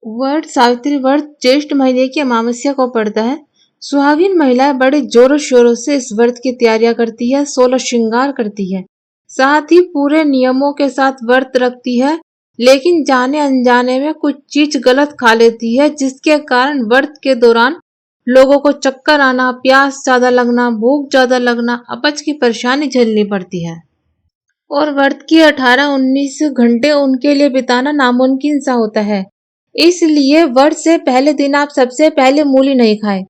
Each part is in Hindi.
वट सावित्री व्रत ज्येष्ठ महीने की अमावस्या को पड़ता है। सुहागिन महिलाएं बड़े जोरों शोरों से इस व्रत की तैयारियां करती है, 16 श्रृंगार करती है, साथ ही पूरे नियमों के साथ व्रत रखती है। लेकिन जाने अनजाने में कुछ चीज गलत खा लेती है, जिसके कारण व्रत के दौरान लोगों को चक्कर आना, प्यास ज्यादा लगना, भूख ज्यादा लगना, अपच की परेशानी झेलनी पड़ती है और व्रत की 18-19 घंटे उनके लिए बिताना नामुमकिन सा होता है। इसलिए व्रत से पहले दिन आप सबसे पहले मूली नहीं खाएं।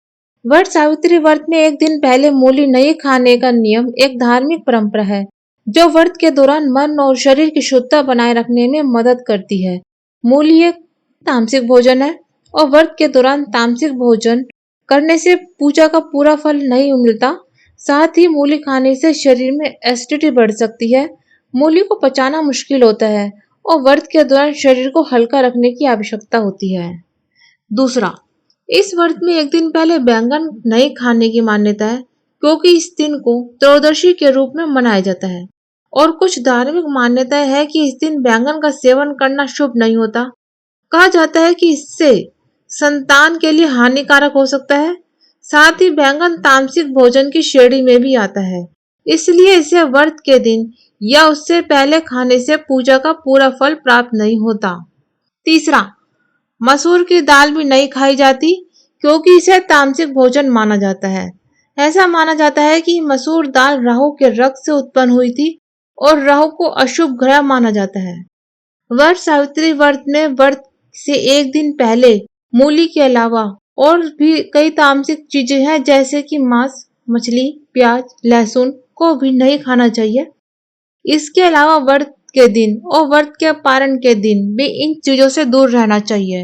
वट सावित्री व्रत में एक दिन पहले मूली नहीं खाने का नियम एक धार्मिक परंपरा है, जो व्रत के दौरान मन और शरीर की शुद्धता बनाए रखने में मदद करती है। मूली एक तामसिक भोजन है और व्रत के दौरान तामसिक भोजन करने से पूजा का पूरा फल नहीं मिलता। साथ ही मूली खाने से शरीर में एसिडिटी बढ़ सकती है, मूली को पचाना मुश्किल होता है और व्रत के दौरान शरीर को हल्का रखने की आवश्यकता होती है। दूसरा, इस व्रत में एक दिन पहले बैंगन नहीं खाने की मान्यता है, क्योंकि इस दिन को त्रयोदशी के रूप में मनाया जाता है और कुछ धार्मिक मान्यताएं है कि इस दिन बैंगन का सेवन करना शुभ नहीं होता। कहा जाता है कि इससे संतान के लिए हानिकारक हो सकता है। साथ ही बैंगन तामसिक भोजन की श्रेणी में भी आता है, इसलिए इसे व्रत के दिन या उससे पहले खाने से पूजा का पूरा फल प्राप्त नहीं होता। तीसरा, मसूर की दाल भी नहीं खाई जाती, क्योंकि इसे तामसिक भोजन माना जाता है। ऐसा माना जाता है कि मसूर दाल राहु के रक्त से उत्पन्न हुई थी और राहु को अशुभ ग्रह माना जाता है। व्रत सावित्री व्रत में व्रत से एक दिन पहले मूली के अलावा और भी कई तामसिक चीजें हैं, जैसे कि मांस, मछली, प्याज, लहसुन को भी नहीं खाना चाहिए। इसके अलावा व्रत के दिन और व्रत के पारण के दिन भी इन चीजों से दूर रहना चाहिए।